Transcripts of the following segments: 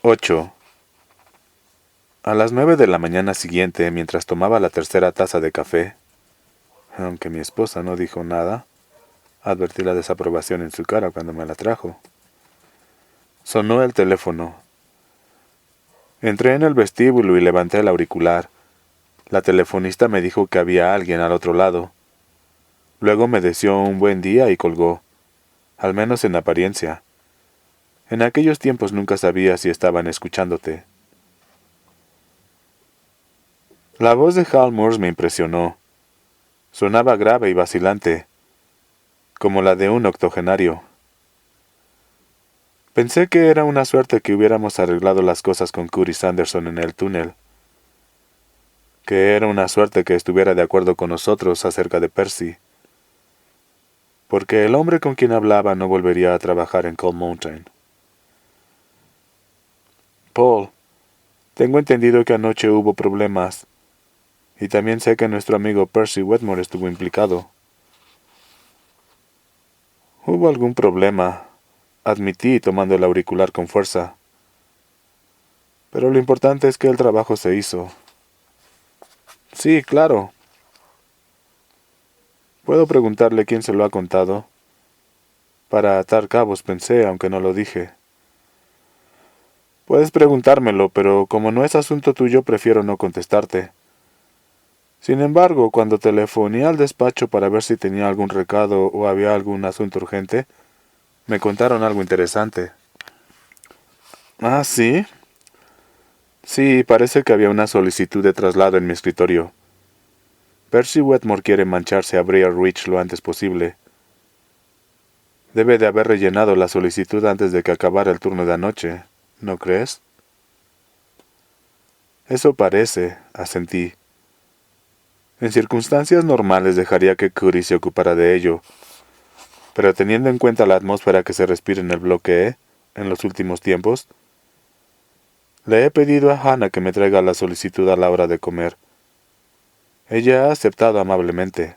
8. A las 9 de la mañana siguiente, mientras tomaba la tercera taza de café, aunque mi esposa no dijo nada, advertí la desaprobación en su cara cuando me la trajo. Sonó el teléfono. Entré en el vestíbulo y levanté el auricular. La telefonista me dijo que había alguien al otro lado. Luego me deseó un buen día y colgó, al menos en apariencia. En aquellos tiempos nunca sabía si estaban escuchándote. La voz de Hal Moores me impresionó. Sonaba grave y vacilante, como la de un octogenario. Pensé que era una suerte que hubiéramos arreglado las cosas con Curtis Anderson en el túnel. Que era una suerte que estuviera de acuerdo con nosotros acerca de Percy. Porque el hombre con quien hablaba no volvería a trabajar en Cold Mountain. Paul, tengo entendido que anoche hubo problemas, y también sé que nuestro amigo Percy Wetmore estuvo implicado. Hubo algún problema, admití tomando el auricular con fuerza. Pero lo importante es que el trabajo se hizo. Sí, claro. ¿Puedo preguntarle quién se lo ha contado? Para atar cabos pensé, aunque no lo dije. Puedes preguntármelo, pero como no es asunto tuyo, prefiero no contestarte. Sin embargo, cuando telefoné al despacho para ver si tenía algún recado o había algún asunto urgente, me contaron algo interesante. ¿Ah, sí? Sí, parece que había una solicitud de traslado en mi escritorio. Percy Wetmore quiere mancharse a Briar Ridge lo antes posible. Debe de haber rellenado la solicitud antes de que acabara el turno de anoche, ¿no crees? Eso parece, asentí. En circunstancias normales dejaría que Curtis se ocupara de ello, pero teniendo en cuenta la atmósfera que se respira en el bloque E, en los últimos tiempos, le he pedido a Hannah que me traiga la solicitud a la hora de comer. Ella ha aceptado amablemente.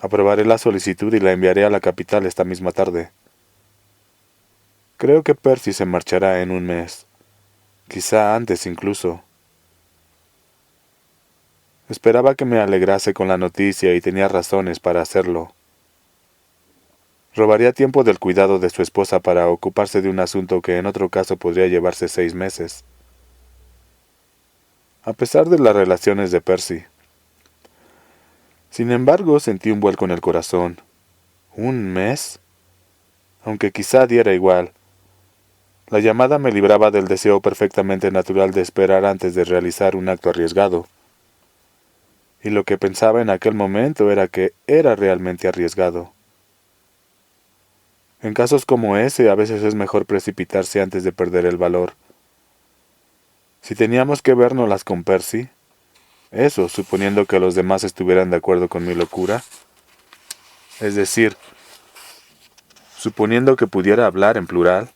Aprobaré la solicitud y la enviaré a la capital esta misma tarde. Creo que Percy se marchará en un mes, quizá antes incluso. Esperaba que me alegrase con la noticia y tenía razones para hacerlo. Robaría tiempo del cuidado de su esposa para ocuparse de un asunto que en otro caso podría llevarse 6 meses. A pesar de las relaciones de Percy. Sin embargo, sentí un vuelco en el corazón. ¿Un mes? Aunque quizá diera igual. La llamada me libraba del deseo perfectamente natural de esperar antes de realizar un acto arriesgado. Y lo que pensaba en aquel momento era que era realmente arriesgado. En casos como ese, a veces es mejor precipitarse antes de perder el valor. Si teníamos que vernoslas con Percy, eso, suponiendo que los demás estuvieran de acuerdo con mi locura, es decir, suponiendo que pudiera hablar en plural,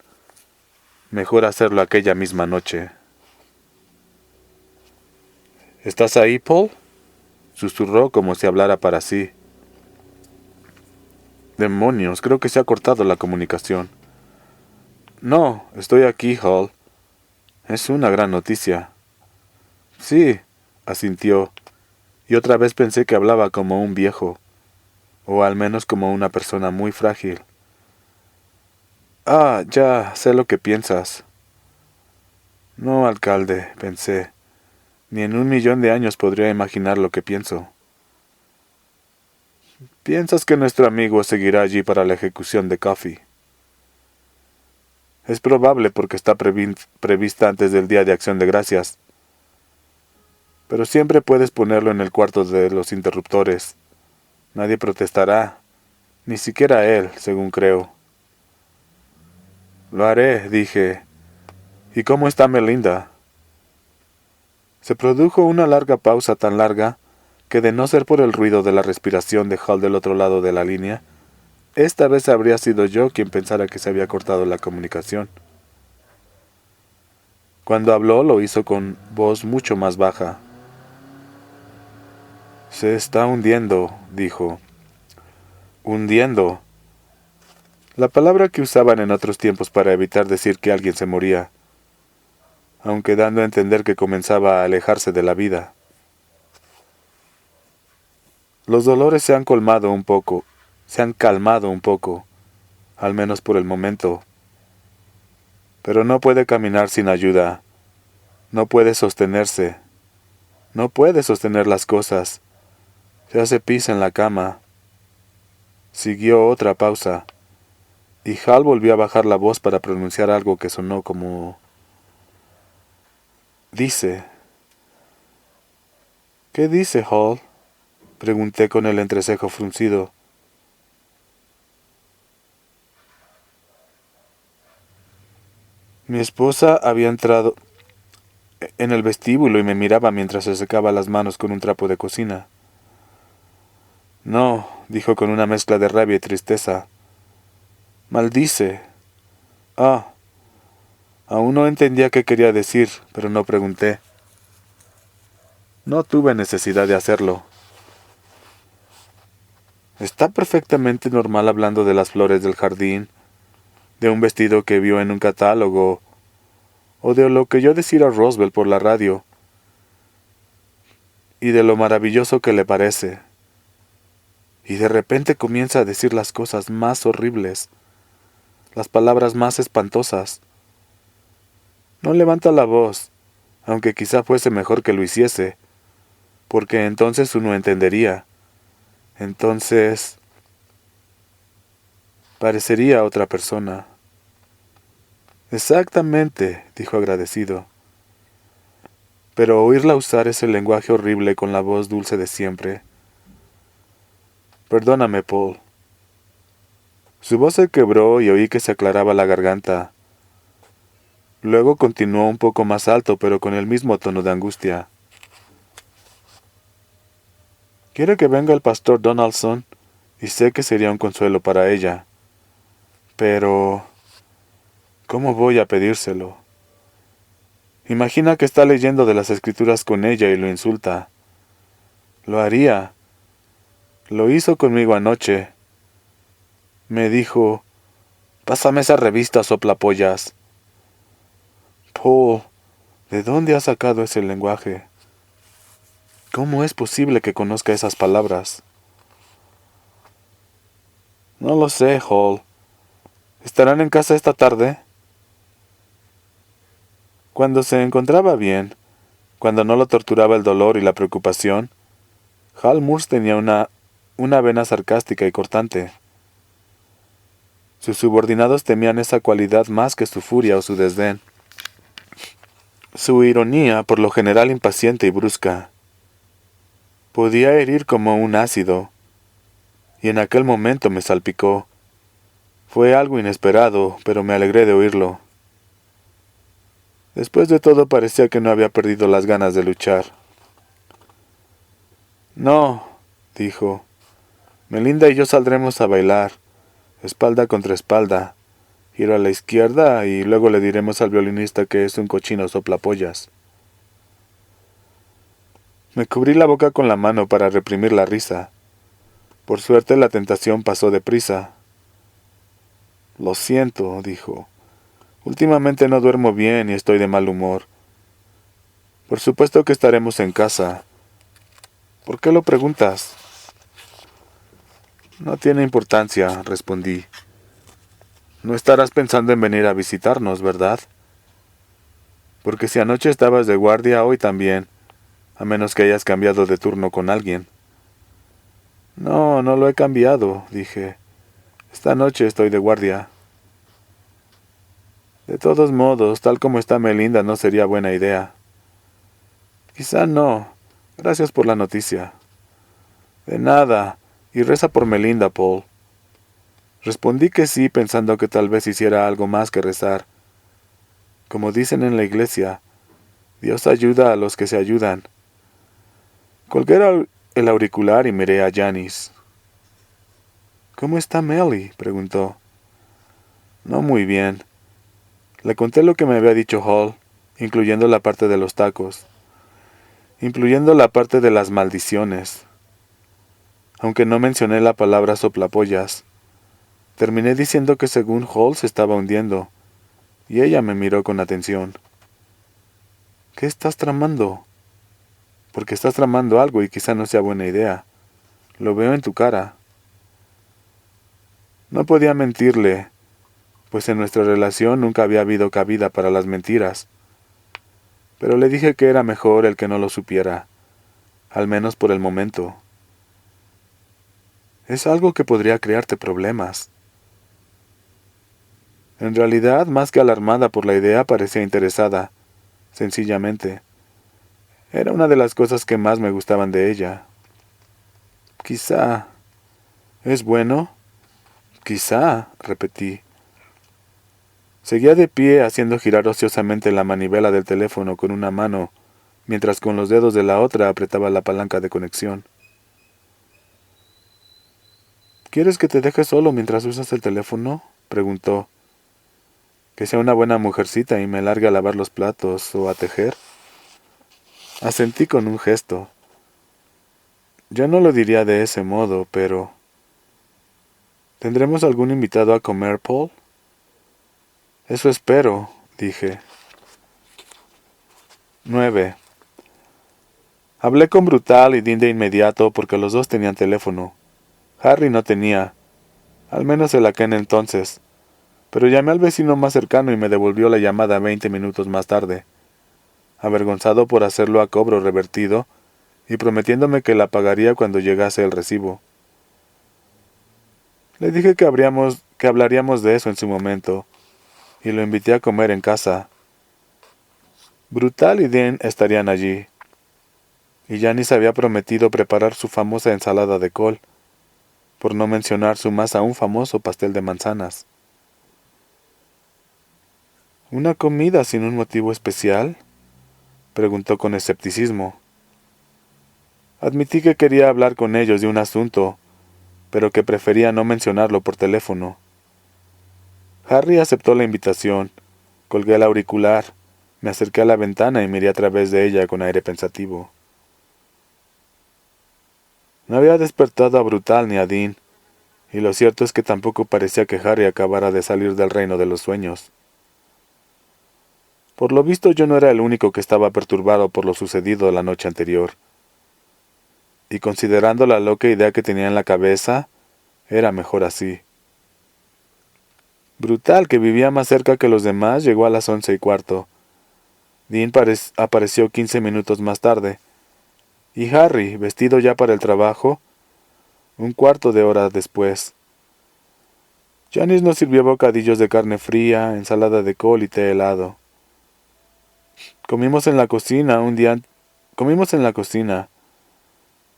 mejor hacerlo aquella misma noche. ¿Estás ahí, Paul? Susurró como si hablara para sí. Demonios, creo que se ha cortado la comunicación. No, estoy aquí, Hall. Es una gran noticia. Sí, asintió, y otra vez pensé que hablaba como un viejo, o al menos como una persona muy frágil. Ah, ya sé lo que piensas. No, alcalde, pensé. Ni en 1.000.000 de años podría imaginar lo que pienso. ¿Piensas que nuestro amigo seguirá allí para la ejecución de Coffey? Es probable porque está prevista antes del Día de Acción de Gracias. Pero siempre puedes ponerlo en el cuarto de los interruptores. Nadie protestará, ni siquiera él, según creo. Lo haré, dije. ¿Y cómo está Melinda? Se produjo una larga pausa tan larga que, de no ser por el ruido de la respiración de Hall del otro lado de la línea, esta vez habría sido yo quien pensara que se había cortado la comunicación. Cuando habló lo hizo con voz mucho más baja. Se está hundiendo, dijo. Hundiendo. La palabra que usaban en otros tiempos para evitar decir que alguien se moría. aunque dando a entender que comenzaba a alejarse de la vida. Los dolores se han calmado un poco, al menos por el momento. Pero no puede caminar sin ayuda, no puede sostenerse, no puede sostener las cosas. Se hace pis en la cama. Siguió otra pausa, y Hal volvió a bajar la voz para pronunciar algo que sonó como... Dice. ¿Qué dice, Hal? Pregunté con el entrecejo fruncido. Mi esposa había entrado en el vestíbulo y me miraba mientras se secaba las manos con un trapo de cocina. No, dijo con una mezcla de rabia y tristeza. Maldice. Ah. Aún no entendía qué quería decir, pero no pregunté. No tuve necesidad de hacerlo. Está perfectamente normal hablando de las flores del jardín, de un vestido que vio en un catálogo, o de lo que oyó decir a Roosevelt por la radio, y de lo maravilloso que le parece. Y de repente comienza a decir las cosas más horribles, las palabras más espantosas. No levanta la voz, aunque quizá fuese mejor que lo hiciese, porque entonces uno entendería. Entonces... parecería otra persona. Exactamente, dijo agradecido. Pero oírla usar ese lenguaje horrible con la voz dulce de siempre. Perdóname, Paul. Su voz se quebró y oí que se aclaraba la garganta. Luego continuó un poco más alto, pero con el mismo tono de angustia. Quiere que venga el pastor Donaldson, y sé que sería un consuelo para ella. Pero... ¿cómo voy a pedírselo? Imagina que está leyendo de las escrituras con ella y lo insulta. Lo haría. Lo hizo conmigo anoche. Me dijo, pásame esa revista, soplapollas. Paul, ¿de dónde has sacado ese lenguaje? ¿Cómo es posible que conozca esas palabras? No lo sé, Hall. ¿Estarán en casa esta tarde? Cuando se encontraba bien, cuando no lo torturaba el dolor y la preocupación, Hal Moores tenía una vena sarcástica y cortante. Sus subordinados temían esa cualidad más que su furia o su desdén. Su ironía, por lo general impaciente y brusca, podía herir como un ácido, y en aquel momento me salpicó. Fue algo inesperado, pero me alegré de oírlo. Después de todo parecía que no había perdido las ganas de luchar. No, dijo. Melinda y yo saldremos a bailar, espalda contra espalda. Giro a la izquierda y luego le diremos al violinista que es un cochino soplapollas. Me cubrí la boca con la mano para reprimir la risa. Por suerte la tentación pasó deprisa. Lo siento, dijo. Últimamente no duermo bien y estoy de mal humor. Por supuesto que estaremos en casa. ¿Por qué lo preguntas? No tiene importancia, respondí. No estarás pensando en venir a visitarnos, ¿verdad? Porque si anoche estabas de guardia, hoy también, a menos que hayas cambiado de turno con alguien. No, no lo he cambiado, dije. Esta noche estoy de guardia. De todos modos, tal como está Melinda, no sería buena idea. Quizá no. Gracias por la noticia. De nada. Y reza por Melinda, Paul. Respondí que sí, pensando que tal vez hiciera algo más que rezar. Como dicen en la iglesia, Dios ayuda a los que se ayudan. Colgué el auricular y miré a Janice. ¿Cómo está Melly?, preguntó. No muy bien. Le conté lo que me había dicho Hall, incluyendo la parte de los tacos, incluyendo la parte de las maldiciones. Aunque no mencioné la palabra soplapollas, terminé diciendo que según Hall se estaba hundiendo, y ella me miró con atención. ¿Qué estás tramando? Porque estás tramando algo y quizá no sea buena idea. Lo veo en tu cara. No podía mentirle, pues en nuestra relación nunca había habido cabida para las mentiras. Pero le dije que era mejor el que no lo supiera, al menos por el momento. Es algo que podría crearte problemas. En realidad, más que alarmada por la idea, parecía interesada, sencillamente. Era una de las cosas que más me gustaban de ella. Quizá. ¿Es bueno? Quizá, repetí. Seguía de pie haciendo girar ociosamente la manivela del teléfono con una mano, mientras con los dedos de la otra apretaba la palanca de conexión. ¿Quieres que te deje solo mientras usas el teléfono? Preguntó. ¿Que sea una buena mujercita y me largue a lavar los platos o a tejer? Asentí con un gesto. Yo no lo diría de ese modo, pero... ¿Tendremos algún invitado a comer, Paul? Eso espero, dije. 9. Hablé con Brutal y Dean de inmediato porque los dos tenían teléfono. Harry no tenía, al menos el aquel entonces, pero llamé al vecino más cercano y me devolvió la llamada 20 minutos más tarde, avergonzado por hacerlo a cobro revertido y prometiéndome que la pagaría cuando llegase el recibo. Le dije que hablaríamos de eso en su momento, y lo invité a comer en casa. Brutal y Dean estarían allí, y Janice había prometido preparar su famosa ensalada de col, por no mencionar su más aún famoso pastel de manzanas. ¿Una comida sin un motivo especial?, preguntó con escepticismo. Admití que quería hablar con ellos de un asunto, pero que prefería no mencionarlo por teléfono. Harry aceptó la invitación, colgué el auricular, me acerqué a la ventana y miré a través de ella con aire pensativo. No había despertado a Brutal ni a Dean, y lo cierto es que tampoco parecía que Harry acabara de salir del reino de los sueños. Por lo visto yo no era el único que estaba perturbado por lo sucedido la noche anterior, y considerando la loca idea que tenía en la cabeza, era mejor así. Brutal, que vivía más cerca que los demás, llegó a las 11:15. Dean apareció 15 minutos más tarde, y Harry, vestido ya para el trabajo, un cuarto de hora después. Janice nos sirvió bocadillos de carne fría, ensalada de col y té helado. Comimos en la cocina.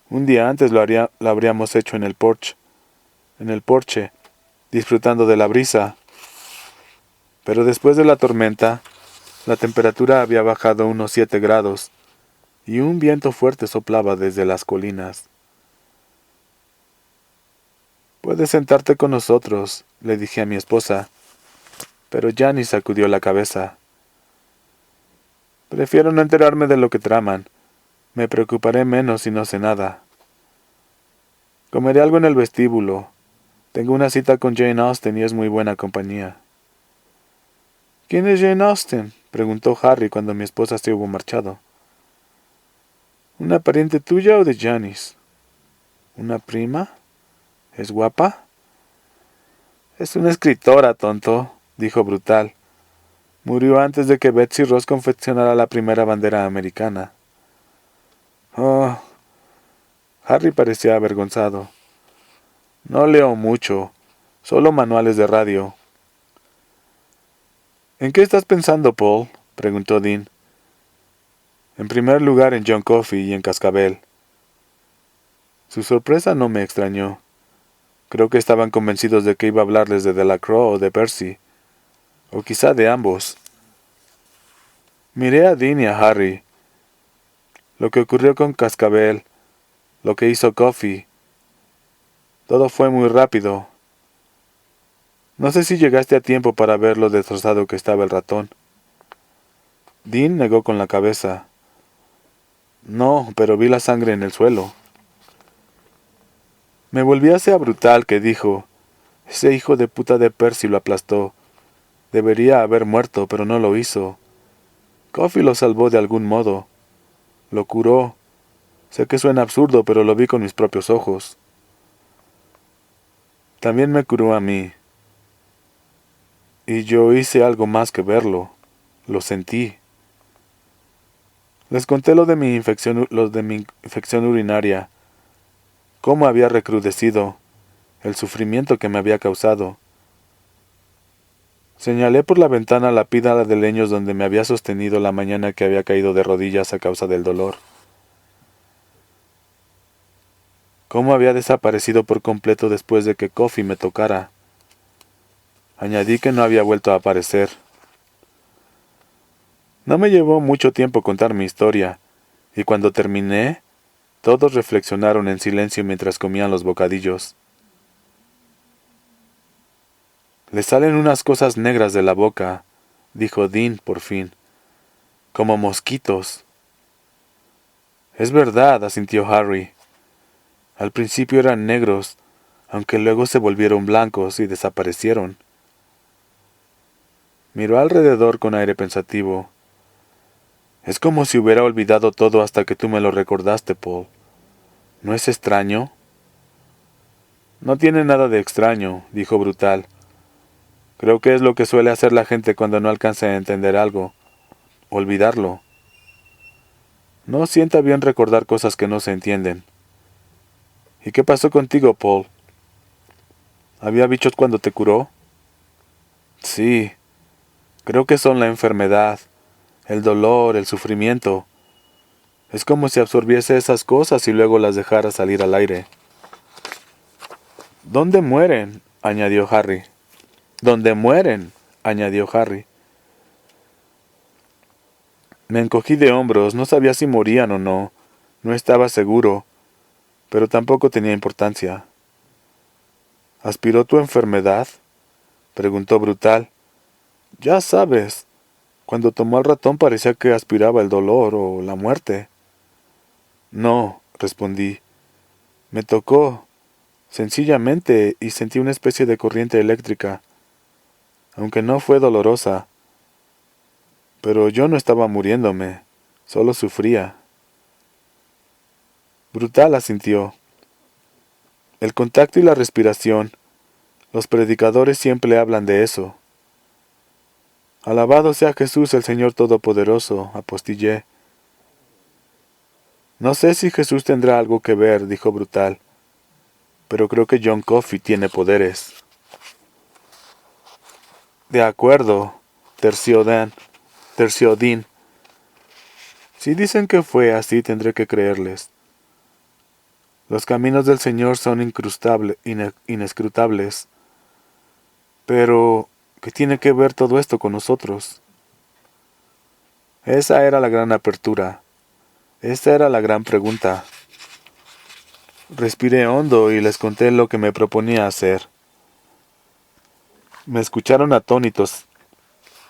Un día antes lo habríamos hecho en el porche, disfrutando de la brisa. Pero después de la tormenta, la temperatura había bajado unos 7 grados, y un viento fuerte soplaba desde las colinas. «Puedes sentarte con nosotros», le dije a mi esposa, pero Janice sacudió la cabeza. «Prefiero no enterarme de lo que traman. Me preocuparé menos si no sé nada. Comeré algo en el vestíbulo. Tengo una cita con Jane Austen y es muy buena compañía». «¿Quién es Jane Austen?», preguntó Harry cuando mi esposa se hubo marchado. «¿Una pariente tuya o de Janice?» «¿Una prima? ¿Es guapa?» «Es una escritora, tonto», dijo Brutal. «Murió antes de que Betsy Ross confeccionara la primera bandera americana». «Oh». Harry parecía avergonzado. «No leo mucho, solo manuales de radio». «¿En qué estás pensando, Paul?», preguntó Dean. «En primer lugar en John Coffey y en Cascabel». Su sorpresa no me extrañó. Creo que estaban convencidos de que iba a hablarles de Delacroix o de Percy, o quizá de ambos. Miré a Dean y a Harry. Lo que ocurrió con Cascabel, lo que hizo Coffey, todo fue muy rápido. No sé si llegaste a tiempo para ver lo destrozado que estaba el ratón. Dean negó con la cabeza. «No, pero vi la sangre en el suelo». Me volví hacia Brutal, que dijo: «Ese hijo de puta de Percy lo aplastó. Debería haber muerto, pero no lo hizo». Coffee lo salvó de algún modo. Lo curó. Sé que suena absurdo, pero lo vi con mis propios ojos. También me curó a mí. Y yo hice algo más que verlo. Lo sentí. Les conté lo de mi infección urinaria, cómo había recrudecido, el sufrimiento que me había causado. Señalé por la ventana la pila de leños donde me había sostenido la mañana que había caído de rodillas a causa del dolor. Cómo había desaparecido por completo después de que Coffee me tocara. Añadí que no había vuelto a aparecer. No me llevó mucho tiempo contar mi historia, y cuando terminé, todos reflexionaron en silencio mientras comían los bocadillos. «Le salen unas cosas negras de la boca», dijo Dean por fin, «como mosquitos». «Es verdad», asintió Harry. «Al principio eran negros, aunque luego se volvieron blancos y desaparecieron». Miró alrededor con aire pensativo. «Es como si hubiera olvidado todo hasta que tú me lo recordaste, Paul. ¿No es extraño?» «No tiene nada de extraño», dijo Brutal. «Creo que es lo que suele hacer la gente cuando no alcanza a entender algo. Olvidarlo. No sienta bien recordar cosas que no se entienden». «¿Y qué pasó contigo, Paul? ¿Había bichos cuando te curó?» «Sí. Creo que son la enfermedad, el dolor, el sufrimiento. Es como si absorbiese esas cosas y luego las dejara salir al aire». «¿Dónde mueren?», añadió Harry. «¿Dónde mueren?», añadió Harry. Me encogí de hombros, no sabía si morían o no. No estaba seguro, pero tampoco tenía importancia. «¿Aspiró tu enfermedad?», preguntó Brutal. «Ya sabes, cuando tomó al ratón parecía que aspiraba el dolor o la muerte». «No», respondí. «Me tocó, sencillamente, y sentí una especie de corriente eléctrica, aunque no fue dolorosa. Pero yo no estaba muriéndome, solo sufría». Brutal asintió. «El contacto y la respiración. Los predicadores siempre hablan de eso». «Alabado sea Jesús el Señor Todopoderoso», apostillé. «No sé si Jesús tendrá algo que ver», dijo Brutal, «pero creo que John Coffey tiene poderes». «De acuerdo», terció Dean. «Si dicen que fue así, tendré que creerles. Los caminos del Señor son inescrutables. Pero, ¿qué tiene que ver todo esto con nosotros?» Esa era la gran apertura. Esta era la gran pregunta. Respiré hondo y les conté lo que me proponía hacer. Me escucharon atónitos.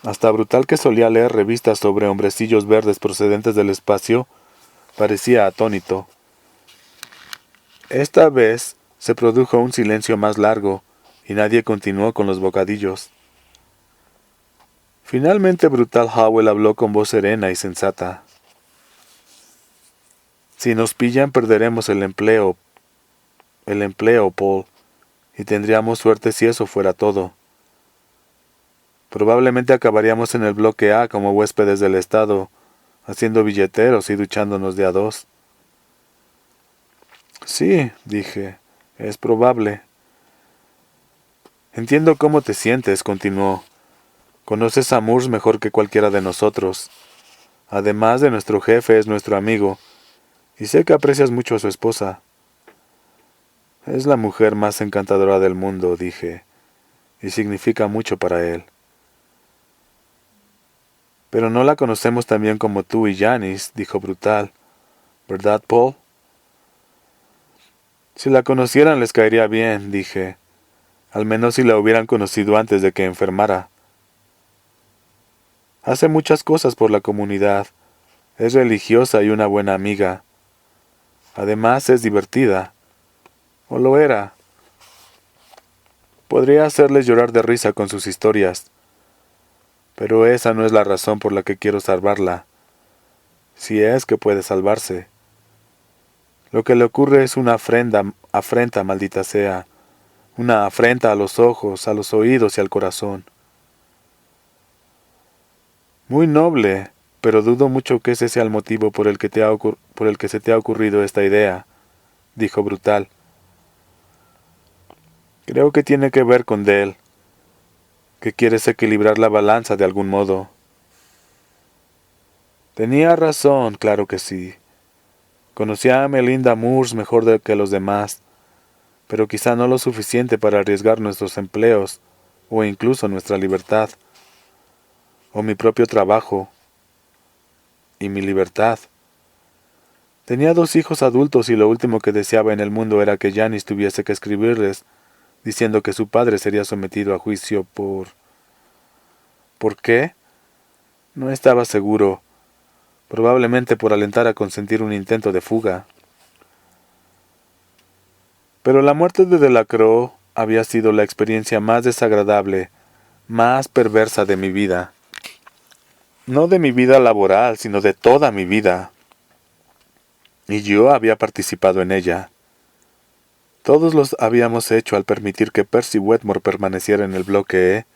Hasta Brutal, que solía leer revistas sobre hombrecillos verdes procedentes del espacio, parecía atónito. Esta vez se produjo un silencio más largo, y nadie continuó con los bocadillos. Finalmente Brutal Howell habló con voz serena y sensata. «Si nos pillan, perderemos el empleo, Paul, y tendríamos suerte si eso fuera todo. Probablemente acabaríamos en el bloque A como huéspedes del Estado, haciendo billeteros y duchándonos de a dos». «Sí», dije, «es probable». «Entiendo cómo te sientes», continuó. «Conoces a Moores mejor que cualquiera de nosotros. Además de nuestro jefe, es nuestro amigo, y sé que aprecias mucho a su esposa». «Es la mujer más encantadora del mundo», dije, «y significa mucho para él». «Pero no la conocemos tan bien como tú y Janice», dijo Brutal. «¿Verdad, Paul?» «Si la conocieran les caería bien», dije. «Al menos si la hubieran conocido antes de que enfermara. Hace muchas cosas por la comunidad. Es religiosa y una buena amiga. Además es divertida. O lo era. Podría hacerles llorar de risa con sus historias. Pero esa no es la razón por la que quiero salvarla, si es que puede salvarse. Lo que le ocurre es una afrenta, maldita sea, una afrenta a los ojos, a los oídos y al corazón. Muy noble, pero dudo mucho que ese sea el motivo por el que se te ha ocurrido esta idea, dijo Brutal. Creo que tiene que ver con Dell, que quieres equilibrar la balanza de algún modo. Tenía razón, claro que sí. Conocía a Melinda Moores mejor que los demás, pero quizá no lo suficiente para arriesgar nuestros empleos, o incluso nuestra libertad, o mi propio trabajo, y mi libertad. Tenía 2 hijos adultos y lo último que deseaba en el mundo era que Janice tuviese que escribirles, diciendo que su padre sería sometido a juicio por... ¿Por qué? No estaba seguro, probablemente por alentar a consentir un intento de fuga. Pero la muerte de Delacroix había sido la experiencia más desagradable, más perversa de mi vida. No de mi vida laboral, sino de toda mi vida. Y yo había participado en ella. Todos los habíamos hecho al permitir que Percy Wetmore permaneciera en el bloque E,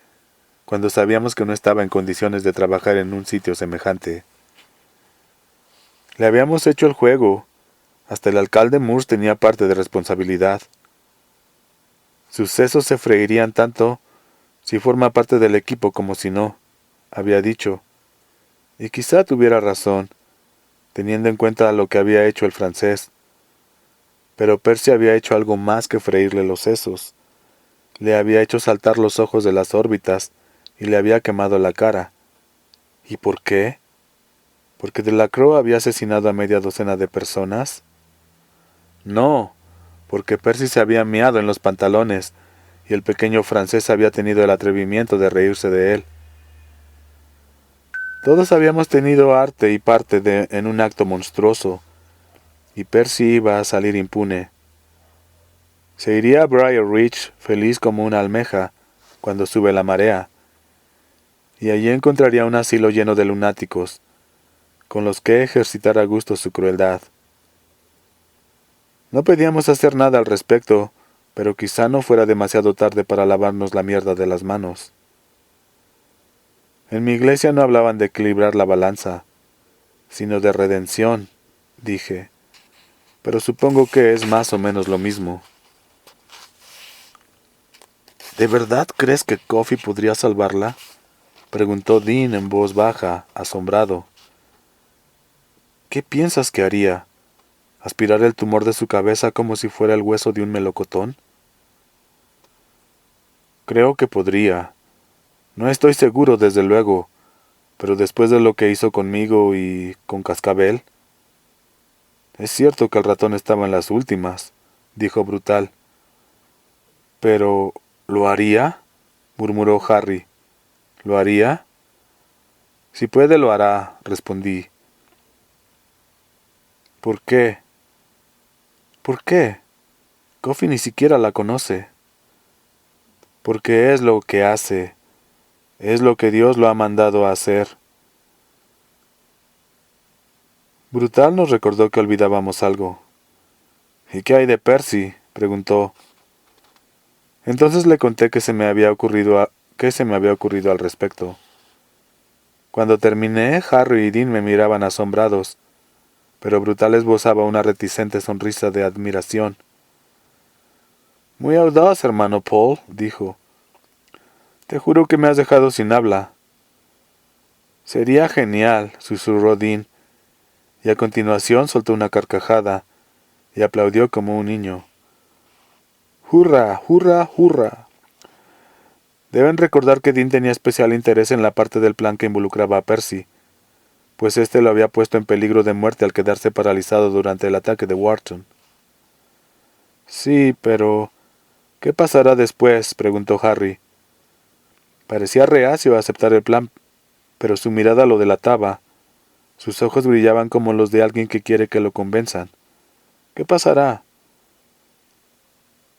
cuando sabíamos que no estaba en condiciones de trabajar en un sitio semejante. Le habíamos hecho el juego. Hasta el alcalde Moores tenía parte de responsabilidad. Sus sesos se freirían tanto si forma parte del equipo como si no, había dicho. Y quizá tuviera razón, teniendo en cuenta lo que había hecho el francés. Pero Percy había hecho algo más que freírle los sesos. Le había hecho saltar los ojos de las órbitas y le había quemado la cara. ¿Y por qué? ¿Porque Delacroix había asesinado a media docena de personas? No, porque Percy se había meado en los pantalones y el pequeño francés había tenido el atrevimiento de reírse de él. Todos habíamos tenido arte y parte en un acto monstruoso, y Percy iba a salir impune. Se iría a Briar Ridge feliz como una almeja cuando sube la marea, y allí encontraría un asilo lleno de lunáticos, con los que ejercitar a gusto su crueldad. No podíamos hacer nada al respecto, pero quizá no fuera demasiado tarde para lavarnos la mierda de las manos. En mi iglesia no hablaban de equilibrar la balanza, sino de redención, dije, pero supongo que es más o menos lo mismo. ¿De verdad crees que Coffey podría salvarla?, preguntó Dean en voz baja, asombrado. ¿Qué piensas que haría? ¿Aspirar el tumor de su cabeza como si fuera el hueso de un melocotón? Creo que podría. No estoy seguro, desde luego, pero después de lo que hizo conmigo y con Cascabel... Es cierto que el ratón estaba en las últimas, dijo Brutal. Pero, ¿lo haría?, murmuró Harry. ¿Lo haría? Si puede, lo hará, respondí. ¿Por qué? ¿Por qué? Coffey ni siquiera la conoce. Porque es lo que hace. Es lo que Dios lo ha mandado a hacer. Brutal nos recordó que olvidábamos algo. ¿Y qué hay de Percy?, preguntó. Entonces le conté que se me había ocurrido al respecto. Cuando terminé, Harry y Dean me miraban asombrados, pero Brutal esbozaba una reticente sonrisa de admiración. Muy audaz, hermano Paul, dijo. Te juro que me has dejado sin habla. Sería genial, susurró Dean, y a continuación soltó una carcajada y aplaudió como un niño. ¡Hurra, hurra, hurra! Deben recordar que Dean tenía especial interés en la parte del plan que involucraba a Percy, pues éste lo había puesto en peligro de muerte al quedarse paralizado durante el ataque de Wharton. Sí, pero... ¿qué pasará después?, preguntó Harry. Parecía reacio a aceptar el plan, pero su mirada lo delataba. Sus ojos brillaban como los de alguien que quiere que lo convenzan. ¿Qué pasará?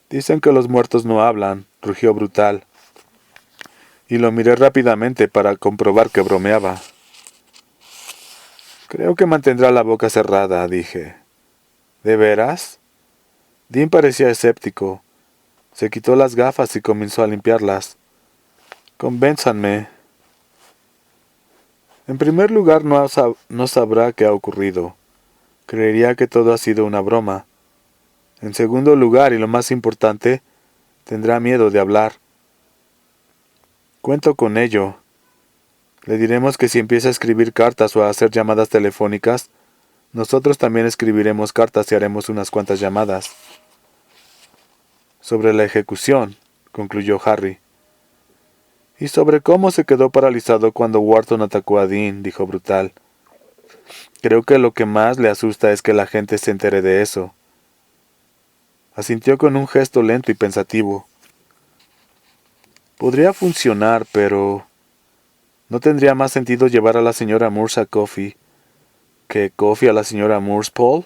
Dicen que los muertos no hablan, rugió Brutal. y lo miré rápidamente para comprobar que bromeaba. Creo que mantendrá la boca cerrada, dije. ¿De veras? Dean parecía escéptico. Se quitó las gafas y comenzó a limpiarlas. Convénzanme. En primer lugar, no sabrá qué ha ocurrido. Creería que todo ha sido una broma. En segundo lugar, y lo más importante, tendrá miedo de hablar. Cuento con ello. Le diremos que si empieza a escribir cartas o a hacer llamadas telefónicas, nosotros también escribiremos cartas y haremos unas cuantas llamadas. Sobre la ejecución, concluyó Harry. Y sobre cómo se quedó paralizado cuando Wharton atacó a Dean, dijo Brutal. Creo que lo que más le asusta es que la gente se entere de eso. Asintió con un gesto lento y pensativo. Podría funcionar, pero ¿no tendría más sentido llevar a la señora Moores a Coffee que Coffee a la señora Moores, Paul?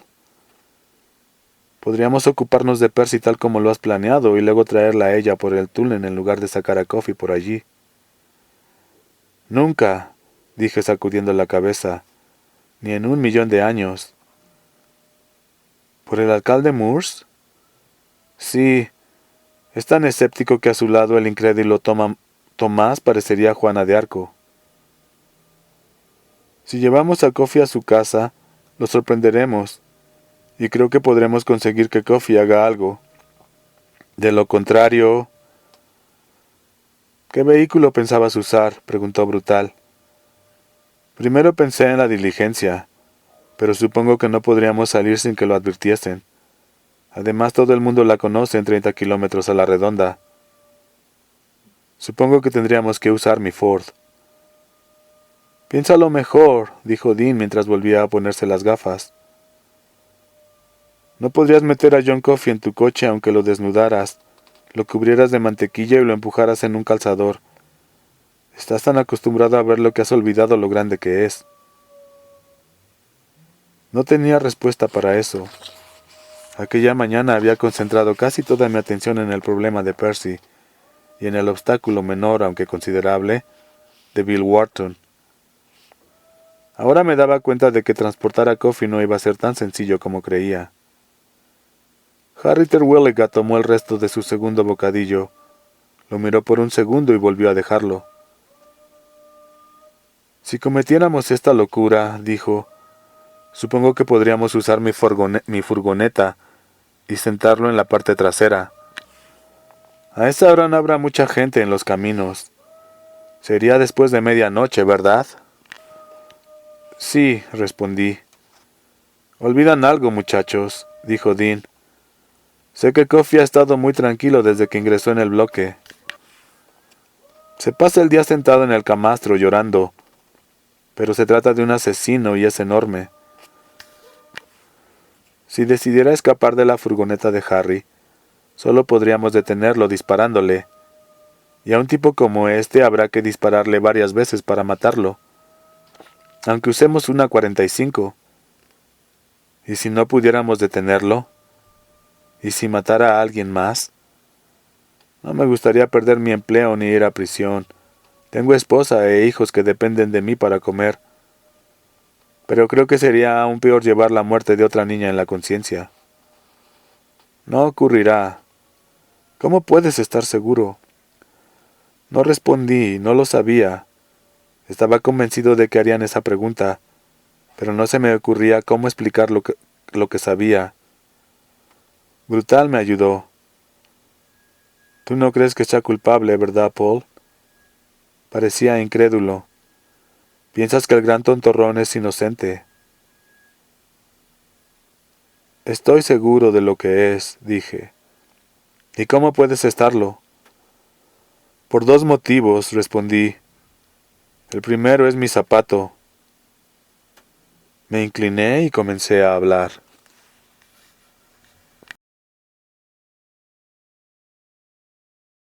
Podríamos ocuparnos de Percy tal como lo has planeado y luego traerla a ella por el túnel en lugar de sacar a Coffee por allí. Nunca, dije sacudiendo la cabeza, ni en 1.000.000 de años. ¿Por el alcalde Moores? Sí, es tan escéptico que a su lado el incrédulo Tomás parecería Juana de Arco. Si llevamos a Coffee a su casa, lo sorprenderemos, y creo que podremos conseguir que Coffee haga algo. De lo contrario... ¿Qué vehículo pensabas usar?, preguntó Brutal. Primero pensé en la diligencia, pero supongo que no podríamos salir sin que lo advirtiesen. Además, todo el mundo la conoce en 30 kilómetros a la redonda. Supongo que tendríamos que usar mi Ford. Piénsalo mejor, dijo Dean mientras volvía a ponerse las gafas. No podrías meter a John Coffey en tu coche aunque lo desnudaras, lo cubrieras de mantequilla y lo empujaras en un calzador. Estás tan acostumbrado a verlo que has olvidado lo grande que es. No tenía respuesta para eso. Aquella mañana había concentrado casi toda mi atención en el problema de Percy y en el obstáculo menor, aunque considerable, de Bill Wharton. Ahora me daba cuenta de que transportar a Coffey no iba a ser tan sencillo como creía. Harry Terwilliger tomó el resto de su segundo bocadillo, lo miró por un segundo y volvió a dejarlo. Si cometiéramos esta locura, dijo, supongo que podríamos usar mi furgoneta y sentarlo en la parte trasera. A esa hora no habrá mucha gente en los caminos. Sería después de medianoche, ¿verdad? Sí, respondí. Olvidan algo, muchachos, dijo Dean. Sé que Coffey ha estado muy tranquilo desde que ingresó en el bloque. Se pasa el día sentado en el camastro llorando, pero se trata de un asesino y es enorme. Si decidiera escapar de la furgoneta de Harry, solo podríamos detenerlo disparándole, y a un tipo como este habrá que dispararle varias veces para matarlo, aunque usemos una 45. ¿Y si no pudiéramos detenerlo? ¿Y si matara a alguien más? No me gustaría perder mi empleo ni ir a prisión. Tengo esposa e hijos que dependen de mí para comer. Pero creo que sería aún peor llevar la muerte de otra niña en la conciencia. No ocurrirá. ¿Cómo puedes estar seguro? No respondí, no lo sabía. Estaba convencido de que harían esa pregunta, pero no se me ocurría cómo explicar lo que sabía. Brutal me ayudó. Tú no crees que sea culpable, ¿verdad, Paul? Parecía incrédulo. Piensas que el gran tontorrón es inocente. Estoy seguro de lo que es, dije. ¿Y cómo puedes estarlo? Por 2 motivos, respondí. El primero es mi zapato. Me incliné y comencé a hablar.